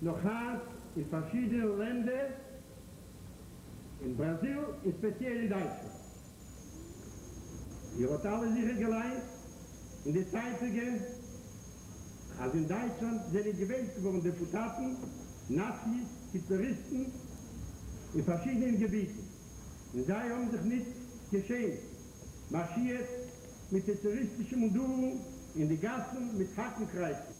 noch hat in verschiedenen Ländern, in Brasil, und speziell in Deutschland. Ihr habt alle sicher geleint, in die Zeitungen, als in Deutschland sind gewählt worden Deputaten, Nazis, Hitleristen, in verschiedenen Gebieten. Und sie haben sich nicht geschämt, marschiert mit der terroristischen Mundurung in die Gassen mit Hackenkreisen.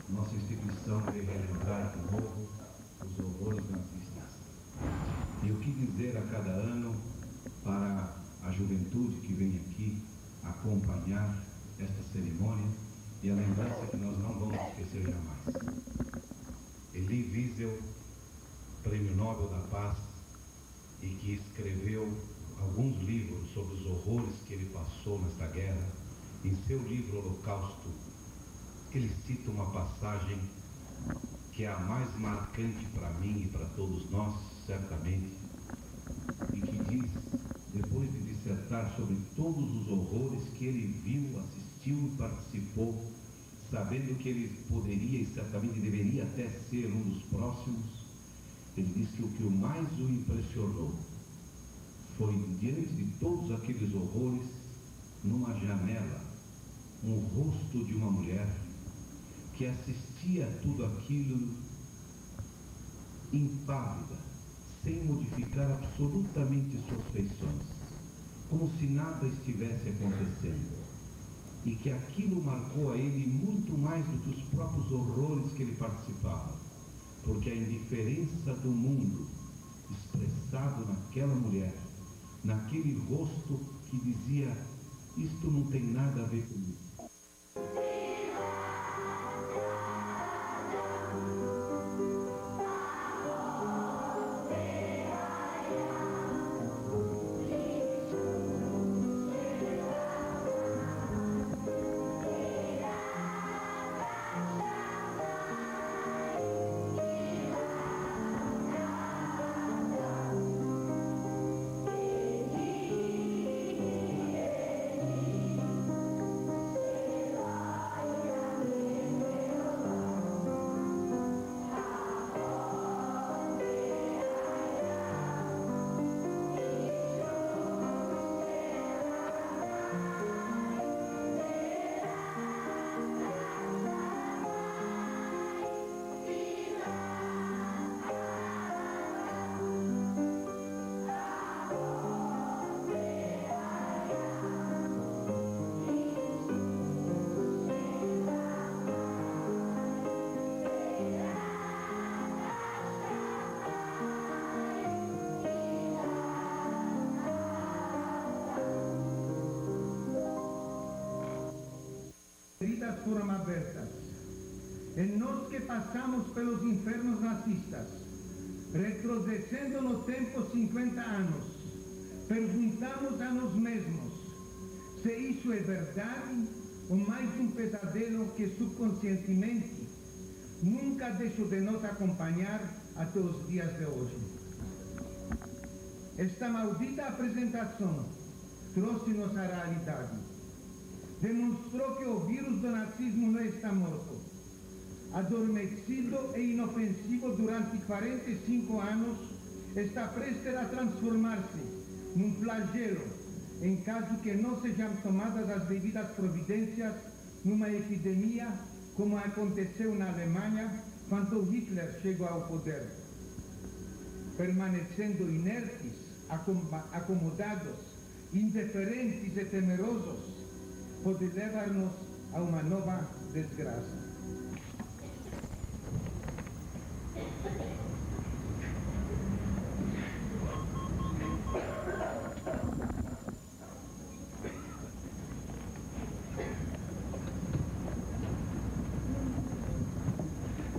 Nossa instituição veio relembrar de novo os horrores nazistas. E o que dizer a cada ano para a juventude que vem aqui acompanhar esta cerimônia e a lembrança que nós não vamos esquecer jamais. Elie Wiesel, Prêmio Nobel da Paz, e que escreveu alguns livros sobre os horrores que ele passou nesta guerra, em seu livro Holocausto, ele cita uma passagem que é a mais marcante para mim e para todos nós, certamente, e que diz, depois de dissertar sobre todos os horrores que ele viu, assistiu e participou, sabendo que ele poderia e certamente deveria até ser um dos próximos, ele diz que o que mais o impressionou foi, diante de todos aqueles horrores, numa janela, um rosto de uma mulher que assistia a tudo aquilo impávida, sem modificar absolutamente suas feições, como se nada estivesse acontecendo. E que aquilo marcou a ele muito mais do que os próprios horrores que ele participava, porque a indiferença do mundo, expressado naquela mulher, naquele rosto que dizia: isto não tem nada a ver comigo. foram abertas. E nós que passamos pelos infernos nazistas, retrocedendo no tempo 50 anos, perguntamos a nós mesmos se isso é verdade ou mais um pesadelo que subconscientemente nunca deixou de nos acompanhar até os dias de hoje. Esta maldita apresentação trouxe-nos à realidade. Demonstrou que o vírus do nazismo não está morto. Adormecido e inofensivo durante 45 anos, está prestes a transformar-se num flagelo, em caso que não sejam tomadas as devidas providências, numa epidemia, como aconteceu na Alemanha quando Hitler chegou ao poder. Permanecendo inertes, acomodados, indiferentes e temerosos, pode levar-nos a uma nova desgraça.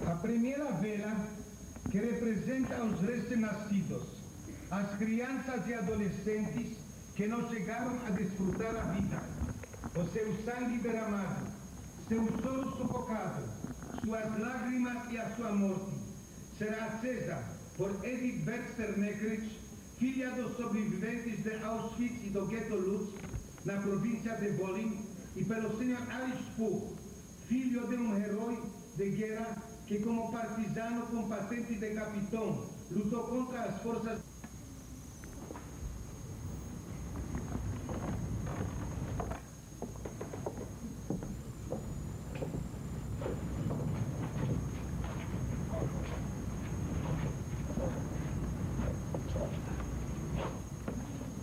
A primeira vela, que representa os recém-nascidos, as crianças e adolescentes que não chegaram a desfrutar a vida, o seu sangue derramado, seu soro sufocado, suas lágrimas e a sua morte, será acesa por Edith Baxter-Neckrich, filha dos sobreviventes de Auschwitz e do Ghetto Lutz, na província de Volyn, e pelo Sr. Alice Poe, filho de um herói de guerra que, como partisano com patente de capitão, lutou contra as forças.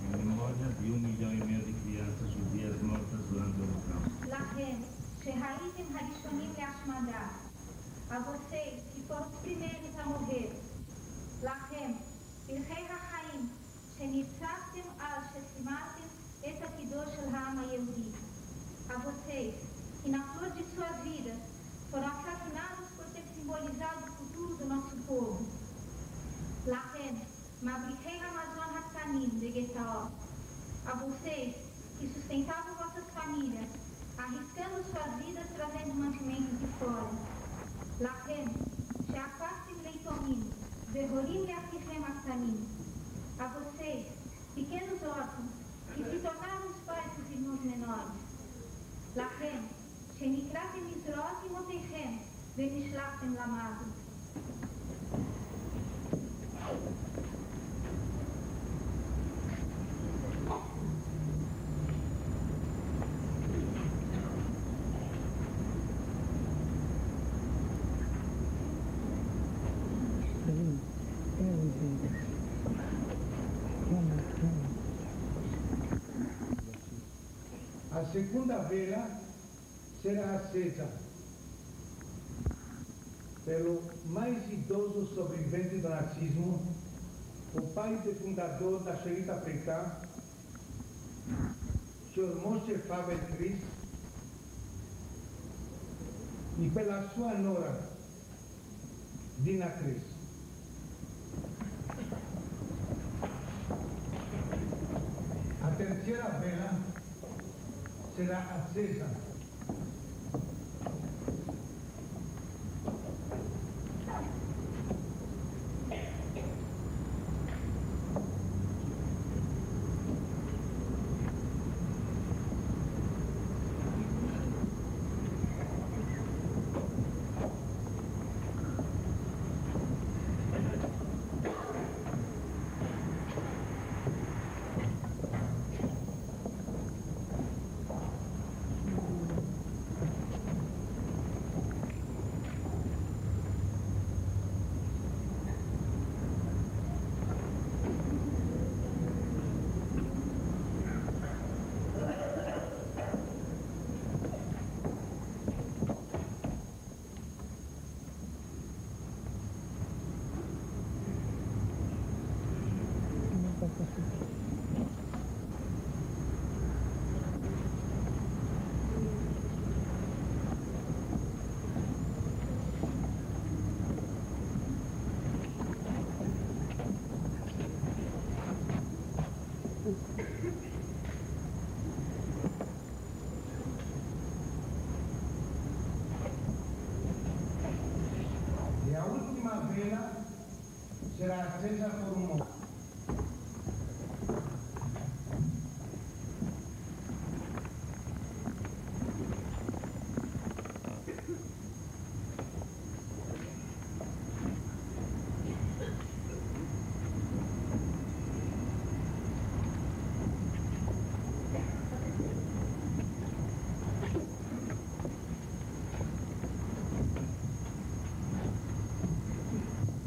Em memória de 1,5 milhão de crianças judias mortas durante o Holocausto. לכם, שהייתם הראשונים להשמדה, a vocês que foram os primeiros a morrer, לכם, פרחי החיים, שניצחתם על שסימלתם את עתידו של העם היהודי, a vocês que na flor de suas vidas foram assassinados por ter simbolizado o futuro do nosso povo, לכם, מבריחי המזון הקטנים וגטאות, a vocês que sustentavam vossas famílias, arriscando suas vidas trazendo mantimentos de fora. לכם, שהפכתם ליתומים, והורים לאחיכם הקטנים. A vocês, pequenos órfãos, que se tornaram os pais dos irmãos menores. לכם, שנקראתם לזרועות אמותיכם, ונשלחתם למוות. A segunda vela será acesa pelo mais idoso sobrevivente do nazismo, o pai e fundador da Sherita Africana, Sr. Moshe Fabel Chris, e pela sua nora, Dina Chris. A terceira vela será acesa vela será acesa por un momento.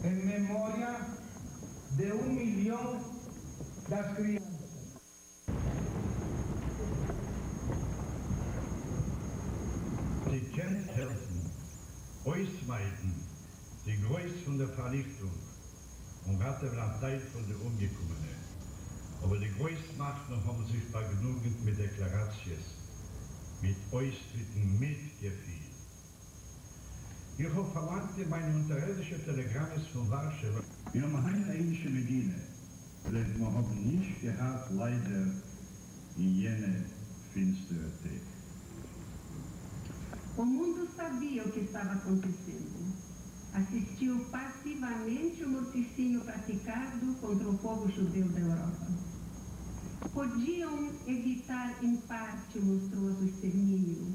En memoria de 1 millón das crianças. Sie kennt helfen, ausweiten, die Größe von der Vernichtung und ratten an Zeit von der Umgekommenen. Aber die größte Macht noch haben sich vergnügt mit Deklarations, mit Austritten, mit Gefühl. Ich habe verlangt in meine unterirdische Telegrammes von Warschau. Wir haben eine ähnliche Medina. Vielleicht wir haben nicht gehabt, leider, in jene finstere Tag. O mundo sabia o que estava acontecendo. Assistiu passivamente o morticínio praticado contra o povo judeu da Europa. Podiam evitar, em parte, o monstruoso extermínio.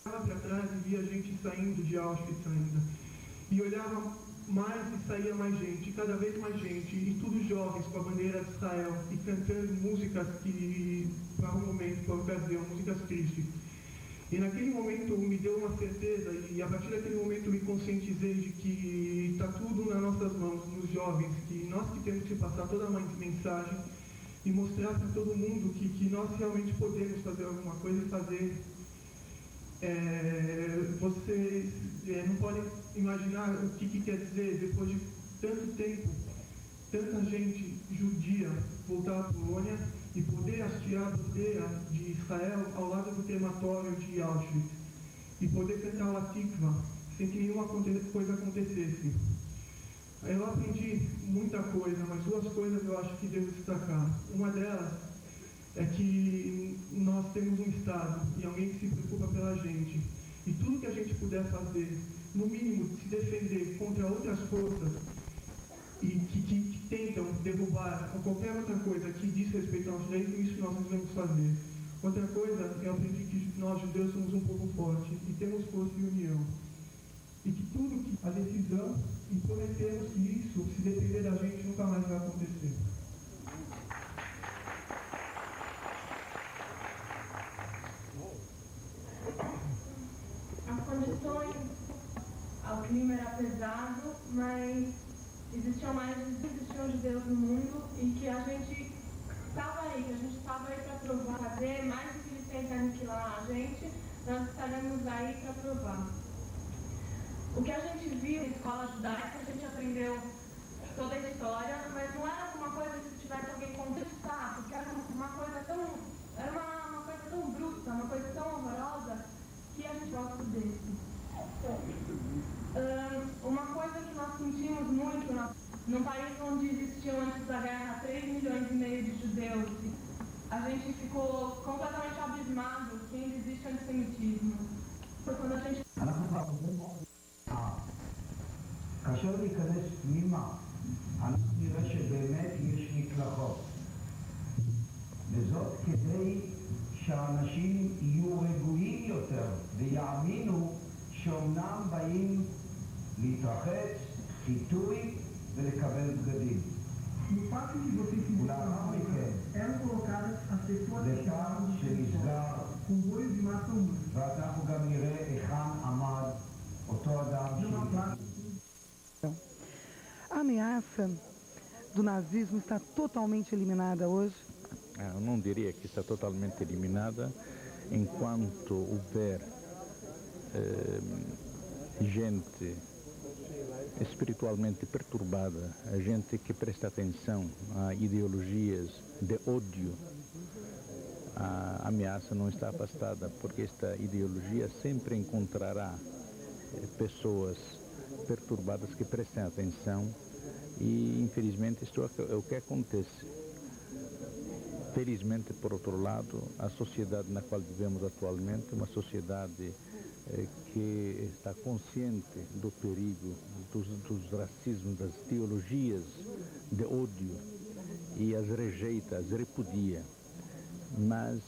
Olhava para trás e via gente saindo de Auschwitz ainda. E olhava mais e saía mais gente, cada vez mais gente, e todos jovens com a bandeira de Israel, e cantando músicas que, para um momento, para a ocasião, músicas tristes. E naquele momento me deu uma certeza, e a partir daquele momento me conscientizei de que está tudo nas nossas mãos, nos jovens, que nós que temos que passar toda a mensagem e mostrar para todo mundo que nós realmente podemos fazer alguma coisa e fazer. Vocês não podem imaginar o que quer dizer, depois de tanto tempo, tanta gente judia voltar à Polônia e poder hastear a bandeira de Israel ao lado do crematório de Auschwitz e poder cantar a Tikva sem que nenhuma coisa acontecesse. Eu aprendi muita coisa, mas duas coisas eu acho que devo destacar. Uma delas é que nós temos um Estado e alguém que se preocupa pela gente. E tudo que a gente puder fazer, no mínimo, se defender contra outras forças e que tentam derrubar ou qualquer outra coisa que diz respeito aos direitos, isso nós devemos fazer. Outra coisa, eu aprendi que nós judeus somos um povo forte e temos força e união. E que tudo que a decisão, e prometemos que isso, se depender da gente, nunca mais vai acontecer. As condições, o clima era pesado, mas existiam judeus no mundo e que a gente estava aí, para provar, fazer mais do que eles tentam aniquilar a gente, nós estaremos aí para provar. O que a gente viu na escola judaica, a gente aprendeu toda a história, mas não era alguma coisa que se tivesse alguém contestar, porque era uma coisa tão bruta, uma coisa tão horrorosa, que a gente gosta desse. Uma coisa que nós sentimos muito num país onde existiam antes da guerra 3,5 milhões de judeus, a gente ficou completamente abismado que ainda existe antissemitismo. Foi quando a gente... כאשר ניכנס פנימה, אנחנו נראה שבאמת יש מקלחות. וזאת כדי שהאנשים יהיו רגועים יותר ויאמינו שאומנם באים להתרחץ, חיטוי ולקבל בגדים. ולאחר מכן, לכאן שנסגר, ואנחנו גם נראה היכן עמד אותו אדם A ameaça do nazismo está totalmente eliminada hoje? Eu não diria que está totalmente eliminada, enquanto houver gente espiritualmente perturbada, a gente que presta atenção a ideologias de ódio, a ameaça não está afastada, porque esta ideologia sempre encontrará pessoas perturbadas que prestem atenção e, infelizmente, isto é o que acontece. Felizmente, por outro lado, a sociedade na qual vivemos atualmente é uma sociedade que está consciente do perigo dos racismos, das ideologias de ódio e as rejeita, as repudia. Mas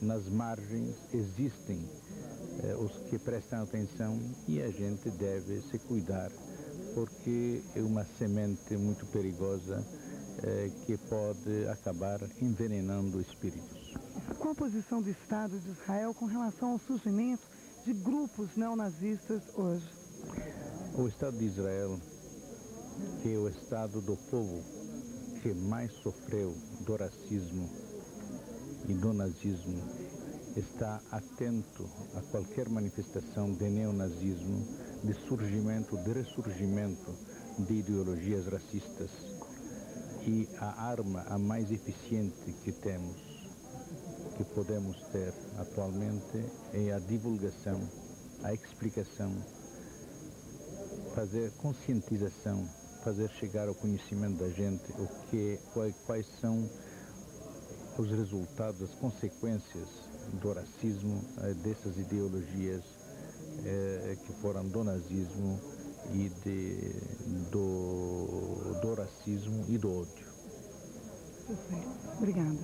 nas margens existem os que prestam atenção e a gente deve se cuidar, porque é uma semente muito perigosa que pode acabar envenenando espíritos. Qual a posição do Estado de Israel com relação ao surgimento de grupos neonazistas hoje? O Estado de Israel, que é o Estado do povo que mais sofreu do racismo e do nazismo, está atento a qualquer manifestação de neonazismo, de surgimento, de ressurgimento de ideologias racistas. E a arma a mais eficiente que temos, que podemos ter atualmente, é a divulgação, a explicação, fazer conscientização, fazer chegar ao conhecimento da gente quais são os resultados, as consequências do racismo, dessas ideologias que foram do nazismo e do racismo e do ódio. Obrigada.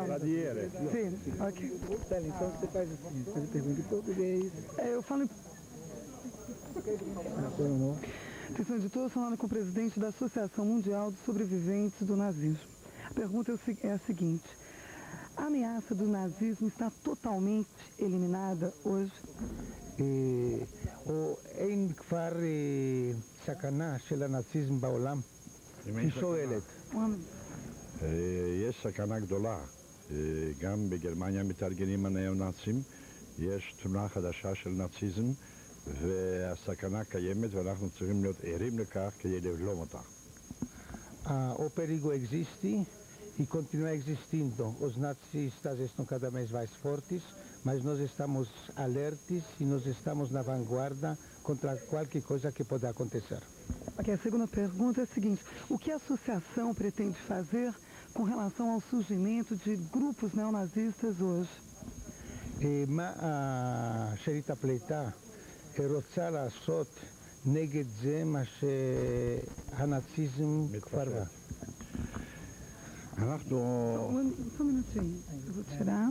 Gabriel. Sim, ok. Então você faz assim, você pergunta em português. Eu falo em... Atenção, editor, falando com o presidente da Associação Mundial de Sobreviventes do Nazismo. A pergunta é a seguinte: a ameaça do nazismo está totalmente eliminada hoje? אין כבר סכנה של הנאציזם בעולם? היא שואלת. יש סכנה גדולה. גם בגרמניה מתארגנים הניאו-נאצים. יש תנועה חדשה של נאציזם, והסכנה קיימת, ואנחנו צריכים להיות ערים לכך כדי לבלום אותה. O perigo existe e continua existindo. Os nazistas estão cada vez mais fortes, mas nós estamos alertes e nós estamos na vanguarda contra qualquer coisa que pode acontecer. Ok, a segunda pergunta é a seguinte: o que a associação pretende fazer com relação ao surgimento de grupos neonazistas hoje? מה השארית הפליטה רוצה לעשות נגד זה מה שהנאציזם כבר בא? Só um minutinho, eu vou tirar.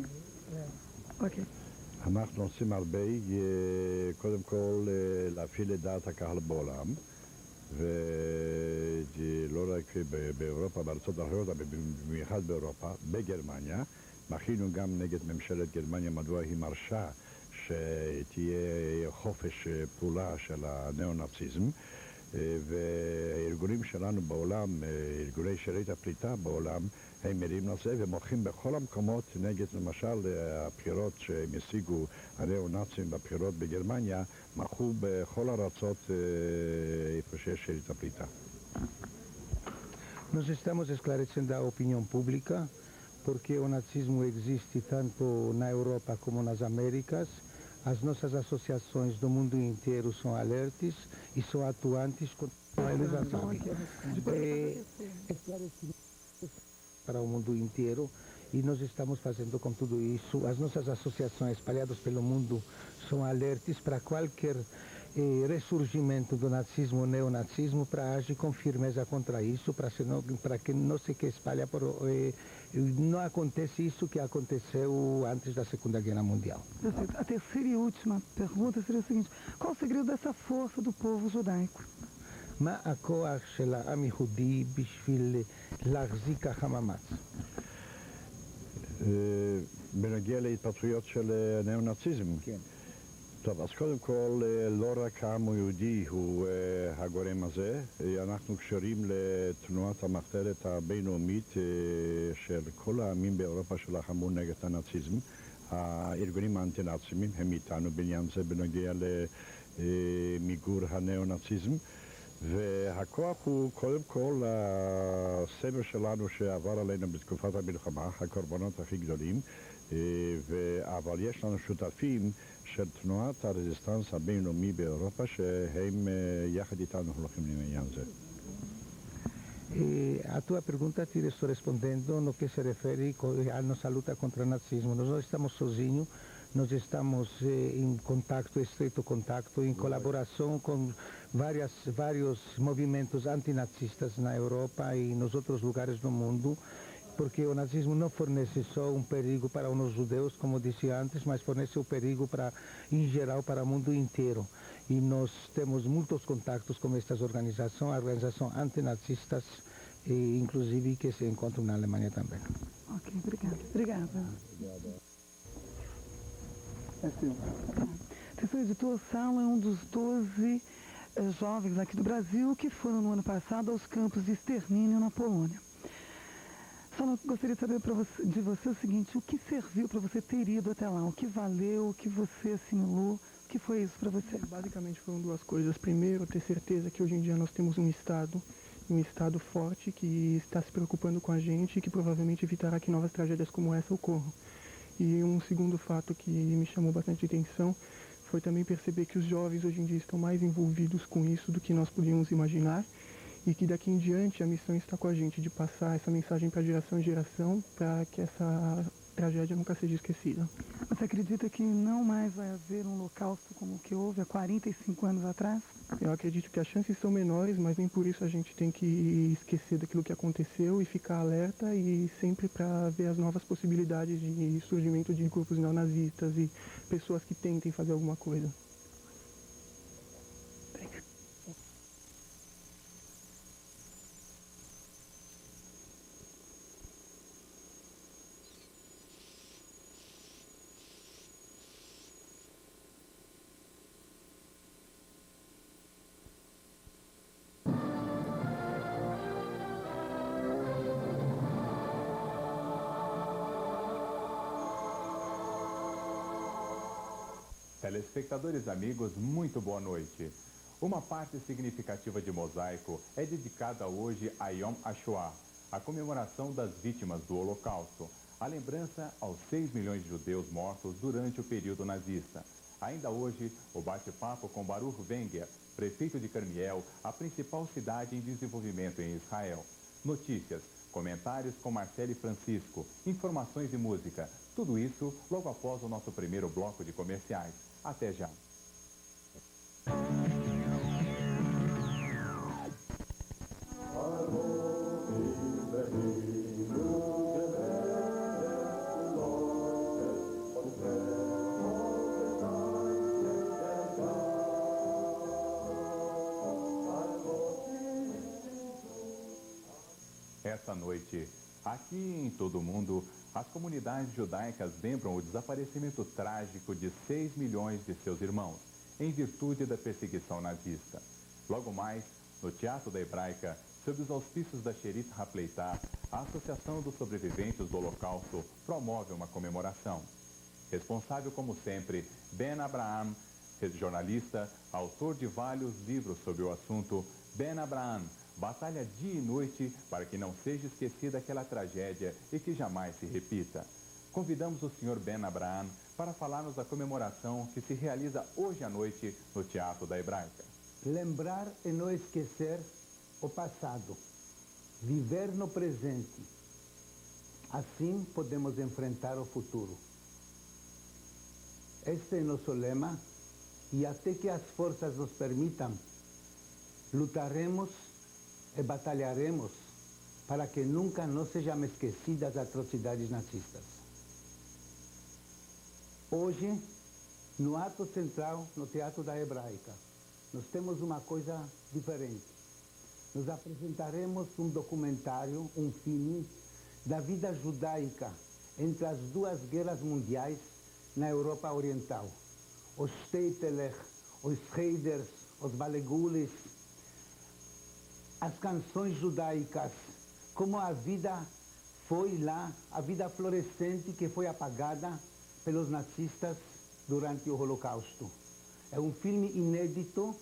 Ok. אנחנו עושים הרבה, קודם כל להפעיל את דעת הקהל בעולם, ולא רק באירופה, בארצות אחרות, אבל במיוחד באירופה, בגרמניה. מחינו גם נגד ממשלת גרמניה, מדוע היא מרשה שתהיה חופש פעולה של הניאו-נאציזם, והארגונים שלנו בעולם, ארגוני שארית הפליטה בעולם, הם מרים לזה ומוחים בכל המקומות נגד למשל הבחירות שהם השיגו הניאו-נאצים בבחירות בגרמניה, מחו בכל ארצות איפה שיש שארית הפליטה. Nós estamos esclarecendo a opinião pública porque o nazismo existe tanto na Europa como nas Américas. As nossas associações do mundo inteiro são alertes e são atuantes contra a realização. Para o mundo inteiro, e nós estamos fazendo com tudo isso. As nossas associações espalhadas pelo mundo são alertes para qualquer ressurgimento do nazismo ou neonazismo, para agir com firmeza contra isso, para que não se espalhe, não acontece isso que aconteceu antes da Segunda Guerra Mundial. A terceira e última pergunta seria o seguinte: qual o segredo dessa força do povo judaico? מה הכוח של העם יהודי בשביל להחזיק ככה מאמץ? בנוגע להתפתחויות של הניאו-נאציזם. כן. טוב, אז קודם כל, לא רק העם היהודי הוא הגורם הזה, אנחנו קשורים לתנועת המחתרת הבינלאומית של כל העמים באירופה שלחמו נגד הנאציזם. הארגונים האנטי-נאציים הם איתנו בעניין זה בנוגע למיגור הניאו-נאציזם. והכוח הוא קודם כל הסבל שלנו שעבר עלינו בתקופת המלחמה, הקורבנות הכי גדולים, אבל יש לנו שותפים של תנועת הרזיסטנס הבינלאומי באירופה שהם יחד איתנו הולכים לעניין זה. A tua pergunta te estou respondendo no que se refere à nossa luta contra o nazismo. Nós não estamos sozinhos, Nós estamos em contato, estreito contato, em colaboração com vários movimentos antinazistas na Europa e nos outros lugares do mundo, porque o nazismo não fornece só um perigo para os judeus, como disse antes, mas fornece um perigo em geral para o mundo inteiro. E nós temos muitos contactos com estas organizações antinazistas, e inclusive que se encontram na Alemanha também. Ok, obrigada. É seu. Seu editor Saulo é um dos 12 jovens aqui do Brasil que foram no ano passado aos campos de extermínio na Polônia. Saulo, gostaria de saber de você o seguinte: o que serviu para você ter ido até lá? O que valeu? O que você assimilou? O que foi isso para você? Basicamente foram duas coisas. Primeiro, ter certeza que hoje em dia nós temos um Estado forte que está se preocupando com a gente e que provavelmente evitará que novas tragédias como essa ocorram. E um segundo fato que me chamou bastante atenção foi também perceber que os jovens hoje em dia estão mais envolvidos com isso do que nós podíamos imaginar e que daqui em diante a missão está com a gente de passar essa mensagem para geração em geração para que essa tragédia nunca seja esquecida. Você acredita que não mais vai haver um holocausto como o que houve há 45 anos atrás? Eu acredito que as chances são menores, mas nem por isso a gente tem que esquecer daquilo que aconteceu e ficar alerta e sempre para ver as novas possibilidades de surgimento de grupos neonazistas e pessoas que tentem fazer alguma coisa. Telespectadores amigos, muito boa noite. Uma parte significativa de Mosaico é dedicada hoje a Yom HaShoah, a comemoração das vítimas do Holocausto, a lembrança aos 6 milhões de judeus mortos durante o período nazista. Ainda hoje, o bate-papo com Baruch Wenger, prefeito de Carmiel, a principal cidade em desenvolvimento em Israel. Notícias, comentários com Marcele Francisco, informações e música. Tudo isso logo após o nosso primeiro bloco de comerciais. Até já. Essa noite, aqui em todo o mundo, as comunidades judaicas lembram o desaparecimento trágico de 6 milhões de seus irmãos, em virtude da perseguição nazista. Logo mais, no Teatro da Hebraica, sob os auspícios da Sherit Hapleitá, a Associação dos Sobreviventes do Holocausto promove uma comemoração. Responsável, como sempre, Ben Abraham, jornalista, autor de vários livros sobre o assunto. Ben Abraham batalha dia e noite para que não seja esquecida aquela tragédia e que jamais se repita. Convidamos o Sr. Ben Abraham para falar-nos da comemoração que se realiza hoje à noite no Teatro da Hebraica. Lembrar e não esquecer o passado. Viver no presente. Assim podemos enfrentar o futuro. Este é nosso lema e até que as forças nos permitam, lutaremos e batalharemos para que nunca não sejam esquecidas as atrocidades nazistas. Hoje, no ato central, no Teatro da Hebraica, nós temos uma coisa diferente. Nós apresentaremos um documentário, um filme, da vida judaica entre as duas guerras mundiais na Europa Oriental. Os Steitelech, os Heiders, os Balegulis, as canções judaicas, como a vida foi lá, a vida florescente que foi apagada pelos nazistas durante o Holocausto. É um filme inédito,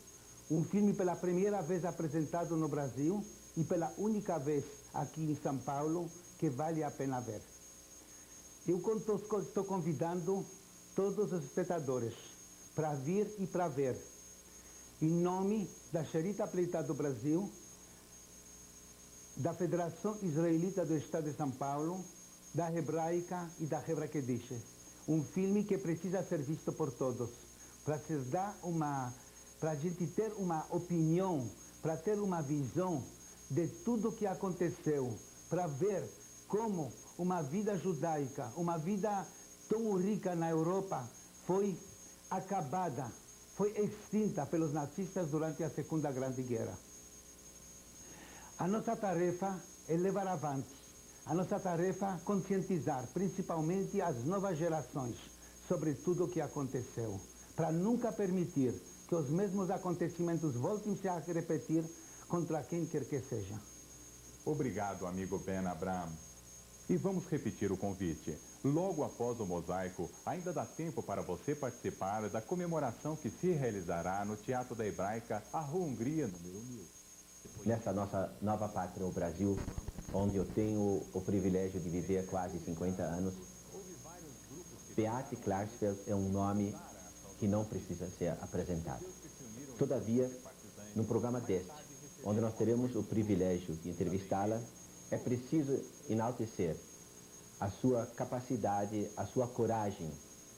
um filme pela primeira vez apresentado no Brasil e pela única vez aqui em São Paulo que vale a pena ver. Eu estou convidando todos os espectadores para vir e para ver, em nome da Sherit Hapleitá do Brasil, da Federação Israelita do Estado de São Paulo, da Hebraica e da Hebra Kedish. um filme que precisa ser visto por todos, para a gente ter uma opinião, para ter uma visão de tudo que aconteceu, para ver como uma vida judaica, uma vida tão rica na Europa, foi acabada, foi extinta pelos nazistas durante a Segunda Grande Guerra. A nossa tarefa é levar avante, a nossa tarefa é conscientizar, principalmente as novas gerações, sobre tudo o que aconteceu, para nunca permitir que os mesmos acontecimentos voltem-se a repetir contra quem quer que seja. Obrigado, amigo Ben Abraham. E vamos repetir o convite. Logo após o mosaico, ainda dá tempo para você participar da comemoração que se realizará no Teatro da Hebraica, a Rua Hungria, número 1000. Nessa nossa nova pátria, o Brasil, onde eu tenho o privilégio de viver há quase 50 anos, Beate Klarsfeld é um nome que não precisa ser apresentado. Todavia, num programa deste, onde nós teremos o privilégio de entrevistá-la, é preciso enaltecer a sua capacidade, a sua coragem,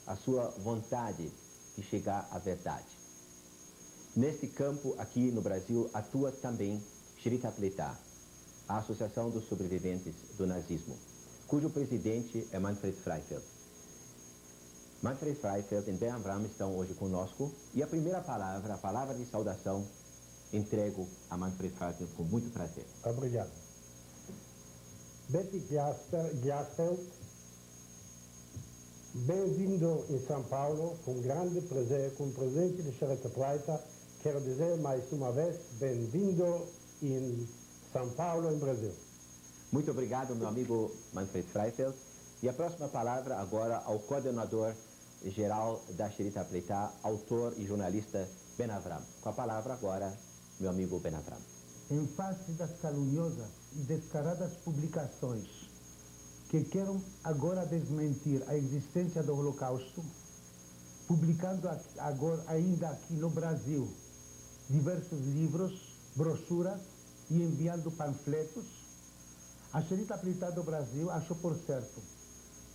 a sua vontade de chegar à verdade. Neste campo, aqui no Brasil, atua também Shrita Pletá, a Associação dos Sobreviventes do Nazismo, cujo presidente é Manfred Freifeld. Manfred Freifeld e Ben Abraham estão hoje conosco e a primeira palavra, a palavra de saudação, entrego a Manfred Freifeld com muito prazer. Obrigado. Betty Klarsfeld, bem-vindo em São Paulo, com grande prazer, com o presidente de Shrita Pletá. Quero dizer mais uma vez, bem-vindo em São Paulo, em Brasil. Muito obrigado, meu amigo Manfred Freifeld. E a próxima palavra agora ao coordenador-geral da Shrita Pletá, autor e jornalista Ben Avraham. Com a palavra agora, meu amigo Ben Avraham. Em face das caluniosas e descaradas publicações que querem agora desmentir a existência do Holocausto, publicando agora, ainda aqui no Brasil, diversos livros, brochuras e enviando panfletos, a Shrita Pletá do Brasil achou por certo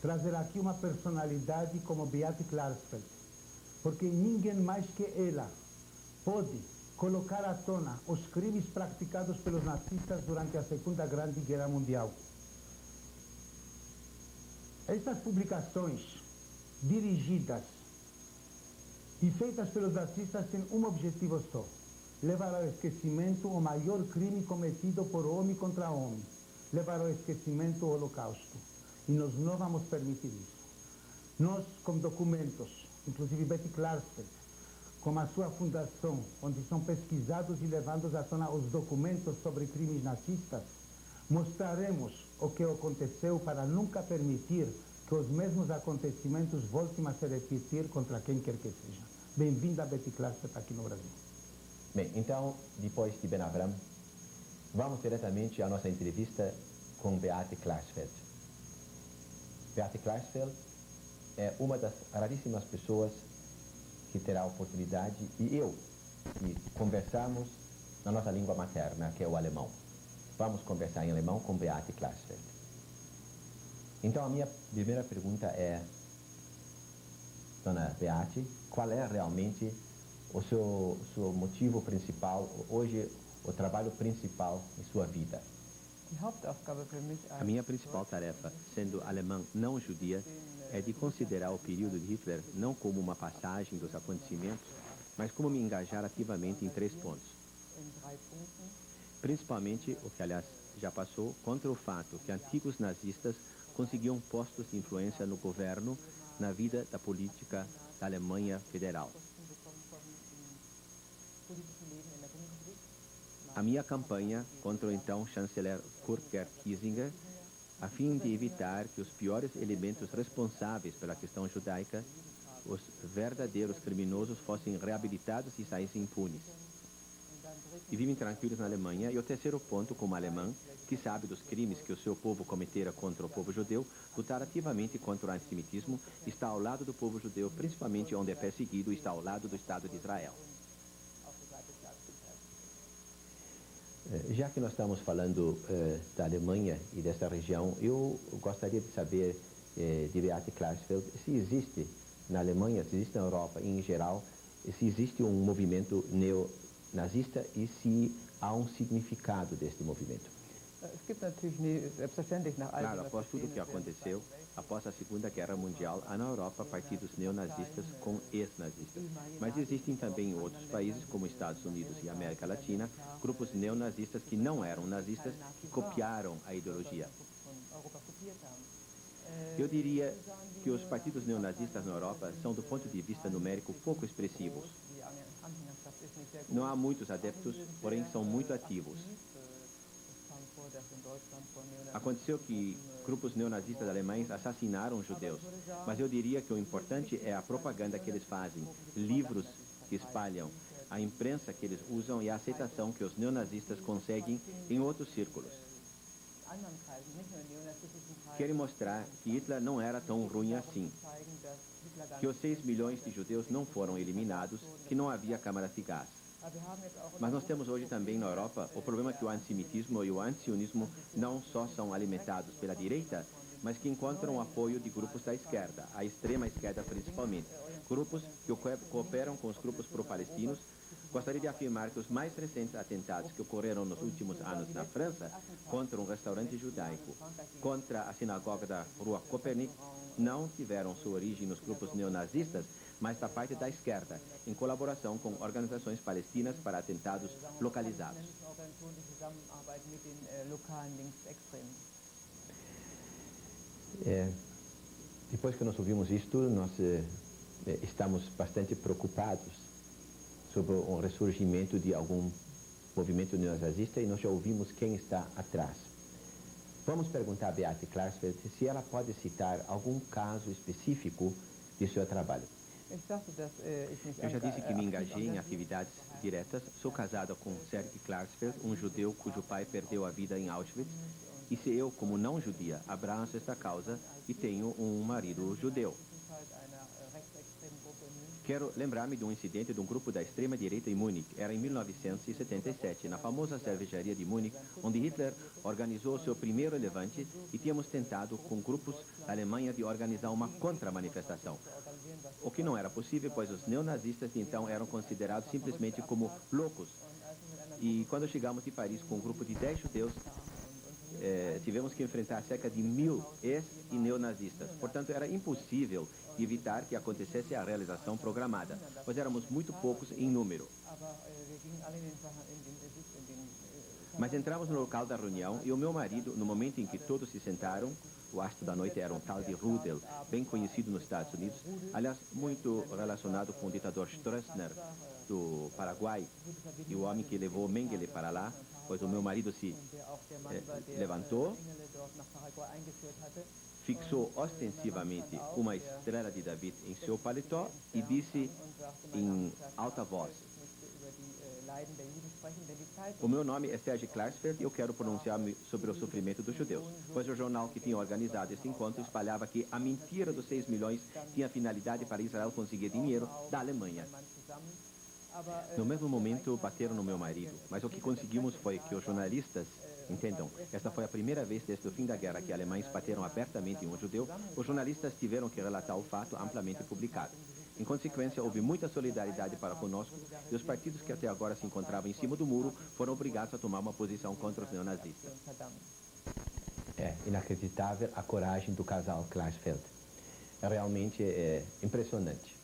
trazer aqui uma personalidade como Beate Klarsfeld, porque ninguém mais que ela pode colocar à tona os crimes praticados pelos nazistas durante a Segunda Grande Guerra Mundial. Estas publicações, dirigidas e feitas pelos nazistas, têm um objetivo só: levar ao esquecimento o maior crime cometido por homem contra homem, levar ao esquecimento o Holocausto. E nós não vamos permitir isso. Nós, com documentos, inclusive Betty Klarsfeld, com a sua fundação, onde são pesquisados e levados à tona os documentos sobre crimes nazistas, mostraremos o que aconteceu para nunca permitir que os mesmos acontecimentos voltem a se repetir contra quem quer que seja. Bem-vinda, Betty Klarsfeld, aqui no Brasil. Bem, então, depois de Ben Avraham, vamos diretamente à nossa entrevista com Beate Klarsfeld. Beate Klarsfeld é uma das raríssimas pessoas que terá a oportunidade, e eu, de conversarmos na nossa língua materna, que é o alemão. Vamos conversar em alemão com Beate Klarsfeld. Então, a minha primeira pergunta é, dona Beate, qual é realmente o seu motivo principal, hoje, o trabalho principal em sua vida? A minha principal tarefa, sendo alemã não judia, é de considerar o período de Hitler não como uma passagem dos acontecimentos, mas como me engajar ativamente em 3 pontos. Principalmente, o que aliás já passou, contra o fato que antigos nazistas conseguiam postos de influência no governo, na vida da política da Alemanha Federal. A minha campanha contra o então chanceler Kurt Gerd Kiesinger, a fim de evitar que os piores elementos responsáveis pela questão judaica, os verdadeiros criminosos, fossem reabilitados e saíssem impunes. E vivem tranquilos na Alemanha. E o terceiro ponto, como alemão, que sabe dos crimes que o seu povo cometera contra o povo judeu, lutar ativamente contra o antissemitismo, está ao lado do povo judeu, principalmente onde é perseguido, está ao lado do Estado de Israel. Já que nós estamos falando da Alemanha e dessa região, eu gostaria de saber de Beate Klarsfeld, se existe na Alemanha, se existe na Europa em geral, se existe um movimento neonazista e se há um significado deste movimento. Claro, após tudo o que aconteceu, após a Segunda Guerra Mundial, há na Europa partidos neonazistas com ex-nazistas. Mas existem também em outros países, como Estados Unidos e América Latina, grupos neonazistas que não eram nazistas, que copiaram a ideologia. Eu diria que os partidos neonazistas na Europa são, do ponto de vista numérico, pouco expressivos. Não há muitos adeptos, porém são muito ativos. Aconteceu que grupos neonazistas alemães assassinaram judeus, mas eu diria que o importante é a propaganda que eles fazem, livros que espalham, a imprensa que eles usam e a aceitação que os neonazistas conseguem em outros círculos. Querem mostrar que Hitler não era tão ruim assim, que os 6 milhões de judeus não foram eliminados, que não havia câmaras de gás. Mas nós temos hoje também na Europa o problema que o antissemitismo e o antisionismo não só são alimentados pela direita, mas que encontram o apoio de grupos da esquerda, a extrema esquerda principalmente. Grupos que cooperam com os grupos pro-palestinos. Gostaria de afirmar que os mais recentes atentados que ocorreram nos últimos anos na França contra um restaurante judaico, contra a sinagoga da Rua Copernic, não tiveram sua origem nos grupos neonazistas, mas da parte da esquerda, em colaboração com organizações palestinas para atentados localizados. Depois que nós ouvimos isto, nós estamos bastante preocupados sobre o ressurgimento de algum movimento neonazista e nós já ouvimos quem está atrás. Vamos perguntar a Beate Klarsfeld se ela pode citar algum caso específico de seu trabalho. Eu já disse que me engajei em atividades diretas. Sou casada com Serge Klarsfeld, um judeu cujo pai perdeu a vida em Auschwitz. E se eu, como não judia, abraço esta causa e tenho um marido judeu. Quero lembrar-me de um incidente de um grupo da extrema-direita em Munique. Era em 1977, na famosa cervejaria de Munique, onde Hitler organizou seu primeiro levante e tínhamos tentado, com grupos da Alemanha, de organizar uma contra-manifestação. O que não era possível, pois os neonazistas de então eram considerados simplesmente como loucos. E quando chegamos de Paris com um grupo de 10 judeus, tivemos que enfrentar cerca de 1000 ex- e neonazistas. Portanto, era impossível evitar que acontecesse a realização programada, pois éramos muito poucos em número. Mas entramos no local da reunião e o meu marido, no momento em que todos se sentaram, o astro da noite era um tal de Rudel, bem conhecido nos Estados Unidos, aliás, muito relacionado com o ditador Stroessner, do Paraguai, e o homem que levou Mengele para lá, pois o meu marido se levantou, fixou ostensivamente uma estrela de David em seu paletó e disse em alta voz: o meu nome é Serge Klarsfeld e eu quero pronunciar-me sobre o sofrimento dos judeus, pois o jornal que tinha organizado este encontro espalhava que a mentira dos 6 milhões tinha finalidade para Israel conseguir dinheiro da Alemanha. No mesmo momento, bateram no meu marido, mas o que conseguimos foi que os jornalistas, entendam, esta foi a primeira vez desde o fim da guerra que alemães bateram abertamente em um judeu, os jornalistas tiveram que relatar o fato amplamente publicado. Em consequência, houve muita solidariedade para conosco e os partidos que até agora se encontravam em cima do muro foram obrigados a tomar uma posição contra os neonazistas. É inacreditável a coragem do casal Klarsfeld. Realmente é impressionante.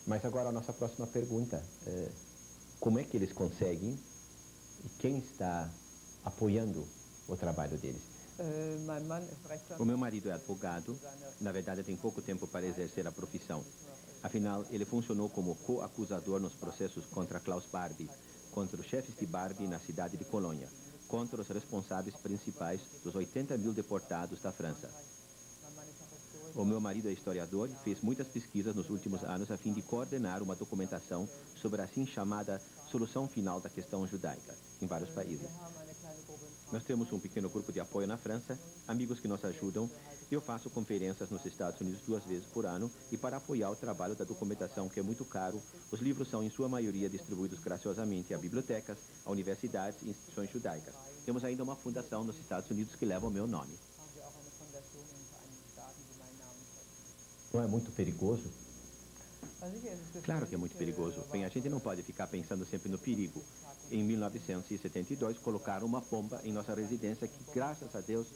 Mas agora a nossa próxima pergunta, como é que eles conseguem e quem está apoiando o trabalho deles? O meu marido é advogado, na verdade tem pouco tempo para exercer a profissão. Afinal, ele funcionou como co-acusador nos processos contra Klaus Barbie, contra os chefes de Barbie na cidade de Colônia, contra os responsáveis principais dos 80 mil deportados da França. O meu marido é historiador e fez muitas pesquisas nos últimos anos a fim de coordenar uma documentação sobre a assim chamada solução final da questão judaica em vários países. Nós temos um pequeno grupo de apoio na França, amigos que nos ajudam. Eu faço conferências nos Estados Unidos 2 vezes por ano e para apoiar o trabalho da documentação, que é muito caro, os livros são em sua maioria distribuídos graciosamente a bibliotecas, a universidades e instituições judaicas. Temos ainda uma fundação nos Estados Unidos que leva o meu nome. Não é muito perigoso? Claro que é muito perigoso. Bem, a gente não pode ficar pensando sempre no perigo. Em 1972, colocaram uma bomba em nossa residência que, graças a Deus,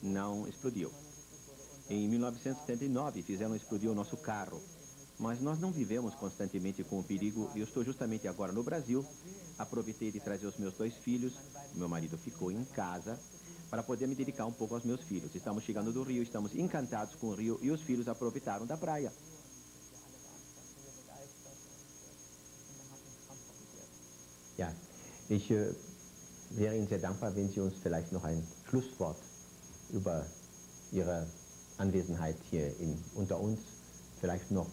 não explodiu. Em 1979, fizeram explodir o nosso carro. Mas nós não vivemos constantemente com o perigo. Eu estou justamente agora no Brasil. Aproveitei de trazer os meus 2 filhos. Meu marido ficou em casa para poder me dedicar um pouco aos meus filhos. Estamos chegando do Rio, estamos encantados com o Rio e os filhos aproveitaram da praia. Ja, ich wäre Ihnen sehr dankbar, wenn Sie uns vielleicht noch ein Schlusswort über Ihre Anwesenheit hier unter uns vielleicht noch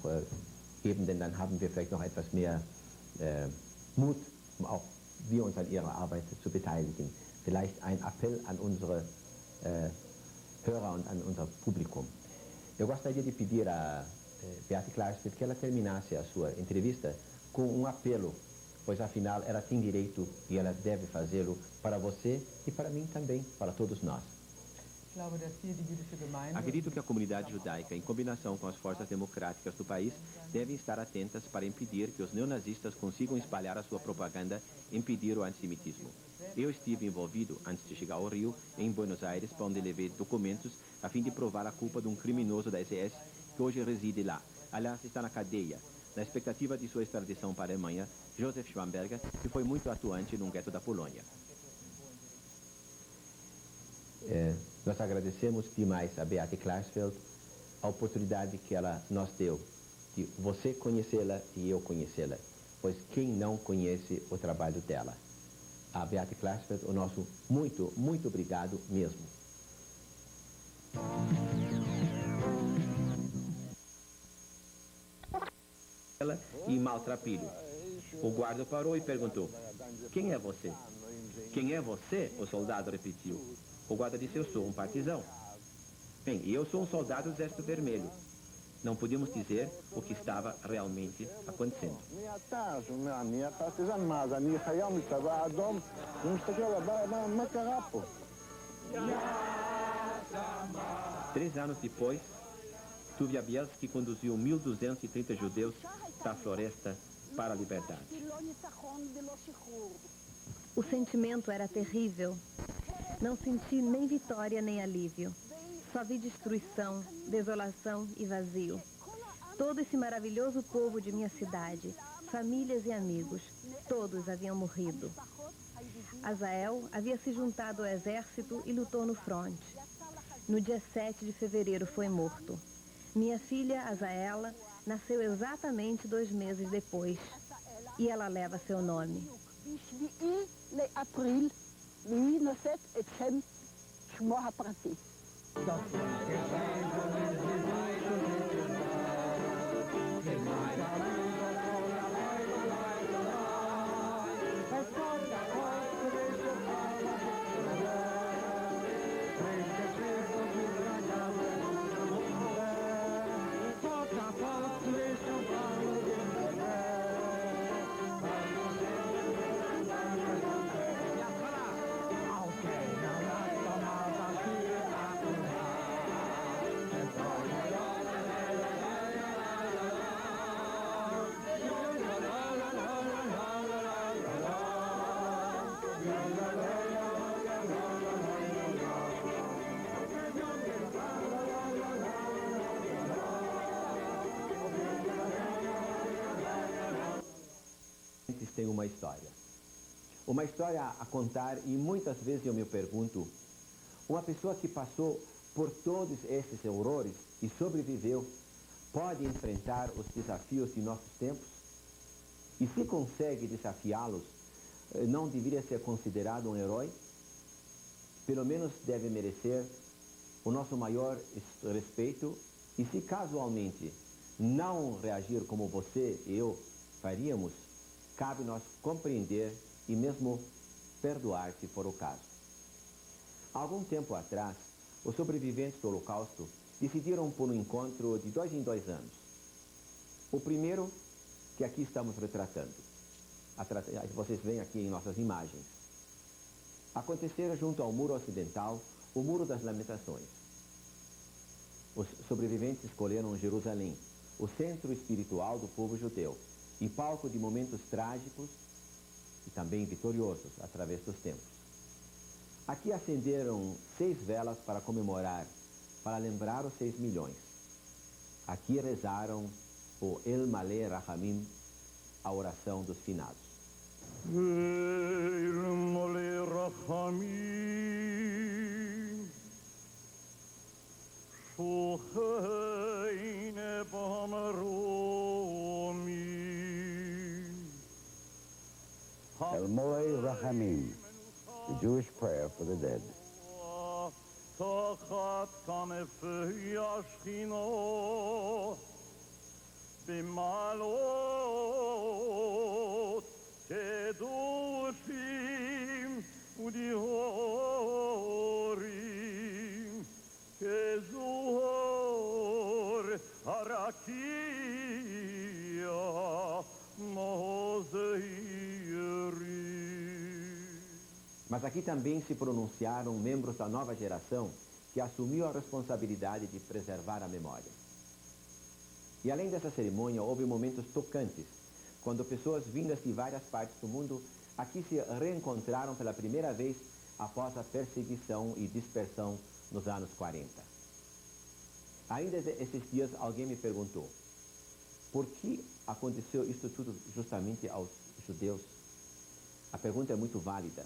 geben, denn dann haben wir vielleicht noch etwas mehr Mut, um auch wir uns an Ihrer Arbeit zu beteiligen. Vielleicht ein Appell an unsere Hörer und an unser Publikum. Eu gostaria de pedir a Beate Klarsfeld que ela terminasse a sua entrevista com um apelo, pois afinal ela tem direito e ela deve fazê-lo para você e para mim também, para todos nós. Acredito que a comunidade judaica, em combinação com as forças democráticas do país, devem estar atentas para impedir que os neonazistas consigam espalhar a sua propaganda e impedir o antissemitismo. Eu estive envolvido, antes de chegar ao Rio, em Buenos Aires, para onde levei documentos a fim de provar a culpa de um criminoso da SS que hoje reside lá. Aliás, está na cadeia, na expectativa de sua extradição para a Alemanha, Josef Schwamberger, que foi muito atuante num gueto da Polônia. Nós agradecemos demais a Beate Klarsfeld a oportunidade que ela nos deu de você conhecê-la e eu conhecê-la, pois quem não conhece o trabalho dela? A Beate Klarsfeld, o nosso muito, muito obrigado mesmo. Ela em Maltrapilho. O guarda parou e perguntou: quem é você? Quem é você? O soldado repetiu. O guarda disse: eu sou um partisão. Bem, eu sou um soldado do Exército Vermelho. Não podíamos dizer o que estava realmente acontecendo. 3 anos depois, Tuvia Bielski conduziu 1.230 judeus da floresta para a liberdade. O sentimento era terrível. Não senti nem vitória nem alívio. Só vi destruição, desolação e vazio. Todo esse maravilhoso povo de minha cidade, famílias e amigos, todos haviam morrido. Azael havia se juntado ao exército e lutou no fronte. No dia 7 de fevereiro foi morto. Minha filha, Azaela, nasceu exatamente 2 meses depois. E ela leva seu nome. Tem uma história a contar, e muitas vezes eu me pergunto, uma pessoa que passou por todos esses horrores e sobreviveu, pode enfrentar os desafios de nossos tempos? E se consegue desafiá-los, não deveria ser considerado um herói? Pelo menos deve merecer o nosso maior respeito, e se casualmente não reagir como você e eu faríamos, cabe nós compreender e mesmo perdoar, se for o caso. Há algum tempo atrás, os sobreviventes do Holocausto decidiram por um encontro de 2 em 2 anos. O primeiro, que aqui estamos retratando. Vocês veem aqui em nossas imagens. Acontecera junto ao Muro Ocidental, o Muro das Lamentações. os sobreviventes escolheram Jerusalém, o centro espiritual do povo judeu, e palco de momentos trágicos e também vitoriosos através dos tempos. Aqui acenderam 6 velas para comemorar, para lembrar os 6 milhões. Aqui rezaram o El Malé Rahamim, a oração dos finados. El Malé Rahamim, Shoheine Bamaromi. El Malé Rahamim, the Jewish prayer for the dead. תחת כנפי השכינות במעלות קדושים ודיהורים כזוהר הרקיע מוזהירים. Mas aqui também se pronunciaram membros da nova geração que assumiu a responsabilidade de preservar a memória. E além dessa cerimônia, houve momentos tocantes, quando pessoas vindas de várias partes do mundo aqui se reencontraram pela primeira vez após a perseguição e dispersão nos anos 40. Ainda esses dias alguém me perguntou, por que aconteceu isso tudo justamente aos judeus? A pergunta é muito válida.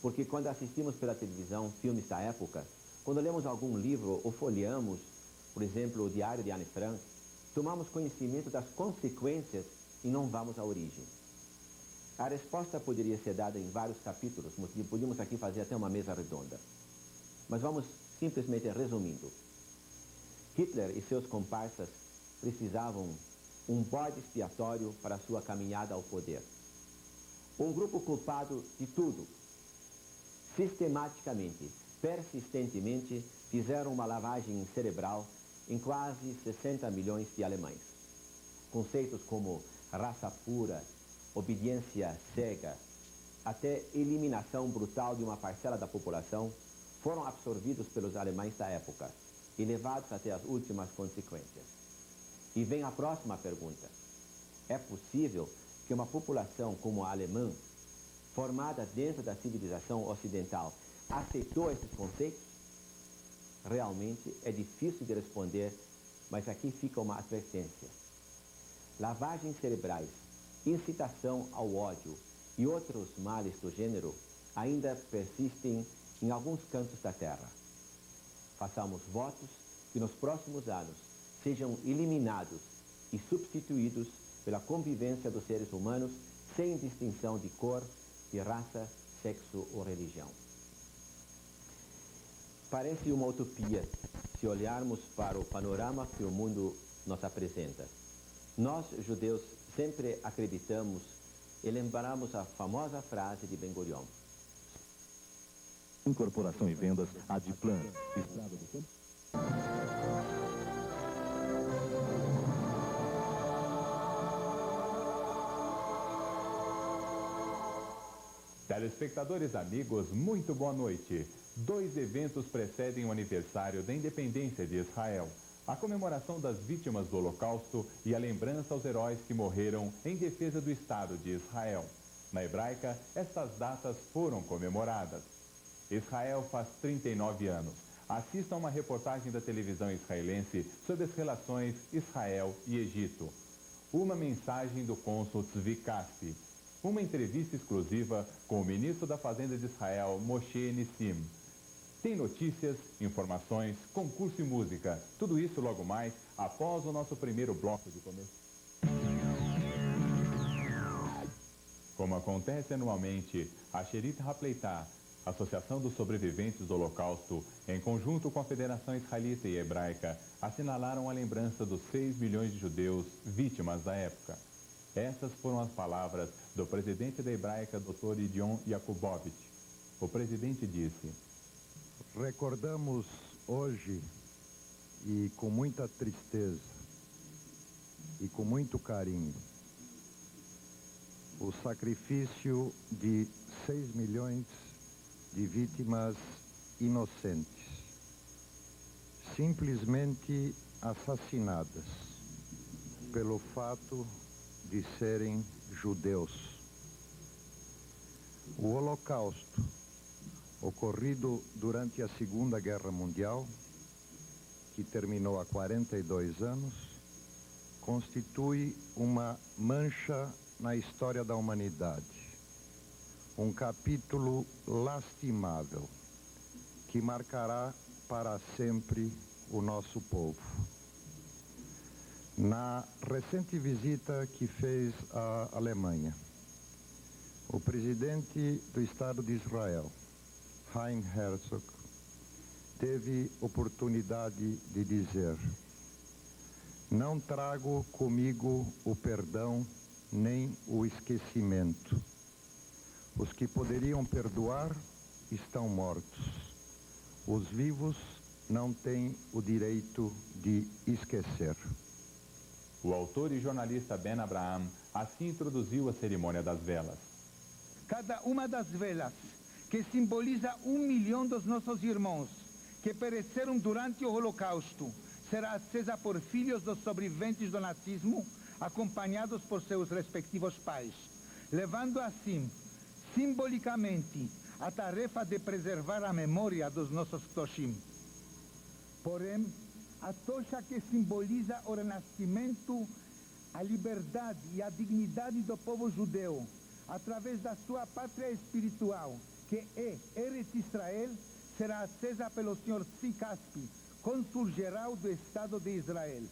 Porque quando assistimos pela televisão filmes da época, quando lemos algum livro ou folheamos, por exemplo, o Diário de Anne Frank, tomamos conhecimento das consequências e não vamos à origem. A resposta poderia ser dada em vários capítulos, podíamos aqui fazer até uma mesa redonda. Mas vamos simplesmente resumindo. Hitler e seus comparsas precisavam um bode expiatório para sua caminhada ao poder. Um grupo culpado de tudo. Sistematicamente, persistentemente, fizeram uma lavagem cerebral em quase 60 milhões de alemães. Conceitos como raça pura, obediência cega, até eliminação brutal de uma parcela da população, foram absorvidos pelos alemães da época e levados até as últimas consequências. E vem a próxima pergunta. É possível que uma população como a alemã, formada dentro da civilização ocidental, aceitou esses conceitos? Realmente é difícil de responder, mas aqui fica uma advertência. Lavagens cerebrais, incitação ao ódio e outros males do gênero ainda persistem em alguns cantos da Terra. Façamos votos que nos próximos anos sejam eliminados e substituídos pela convivência dos seres humanos sem distinção de cor, de raça, sexo ou religião. Parece uma utopia se olharmos para o panorama que o mundo nos apresenta. Nós, judeus, sempre acreditamos e lembramos a famosa frase de Ben Gurion. Incorporação e vendas, Adiplan, Estrada do Campo. Telespectadores amigos, muito boa noite. 2 eventos precedem o aniversário da independência de Israel. A comemoração das vítimas do Holocausto e a lembrança aos heróis que morreram em defesa do Estado de Israel. Na hebraica, estas datas foram comemoradas. Israel faz 39 anos. Assista a uma reportagem da televisão israelense sobre as relações Israel e Egito. Uma mensagem do cônsul Tzvi Kaspi. Uma entrevista exclusiva com o ministro da Fazenda de Israel, Moshe Nissim. Tem notícias, informações, concurso e música. Tudo isso logo mais após o nosso primeiro bloco de comercial. Como acontece anualmente, a Sherit HaPleitah, Associação dos Sobreviventes do Holocausto, em conjunto com a Federação Israelita e Hebraica, assinalaram a lembrança dos 6 milhões de judeus vítimas da época. Essas foram as palavras do presidente da Hebraica, Dr. Idion Yakubovich. O presidente disse: recordamos hoje, e com muita tristeza e com muito carinho, o sacrifício de 6 milhões de vítimas inocentes. simplesmente assassinadas pelo fato de serem judeus. O Holocausto, ocorrido durante a Segunda Guerra Mundial, que terminou há 42 anos, constitui uma mancha na história da humanidade, um capítulo lastimável que marcará para sempre o nosso povo. Na recente visita que fez à Alemanha, o presidente do Estado de Israel, Chaim Herzog, teve oportunidade de dizer: não trago comigo o perdão nem o esquecimento. Os que poderiam perdoar estão mortos. Os vivos não têm o direito de esquecer. O autor e jornalista Ben Abraham assim introduziu a cerimônia das velas. Cada uma das velas, que simboliza 1 milhão dos nossos irmãos que pereceram durante o Holocausto, será acesa por filhos dos sobreviventes do nazismo, acompanhados por seus respectivos pais, levando assim, simbolicamente, a tarefa de preservar a memória dos nossos Kdoshim. Porém, a tocha que simboliza o renascimento, a liberdade e a dignidade do povo judeu, através da sua pátria espiritual, que é Eretz Israel, será acesa pelo Sr. Tzvi Caspi, cônsul-geral do Estado de Israel.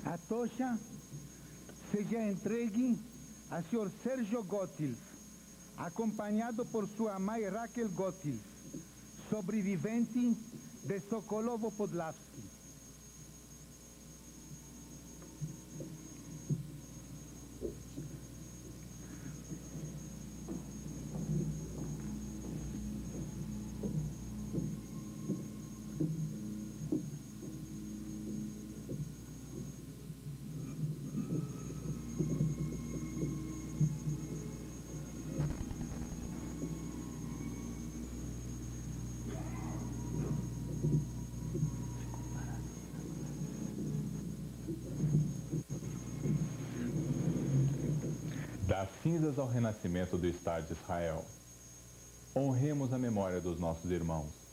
A tocha seja entregue a Sr. Sérgio Gottilf, acompanhado por sua mãe Raquel Gottilf, sobrevivente de Sokolovo Podlavsky. Das cinzas ao renascimento do Estado de Israel. Honremos a memória dos nossos irmãos.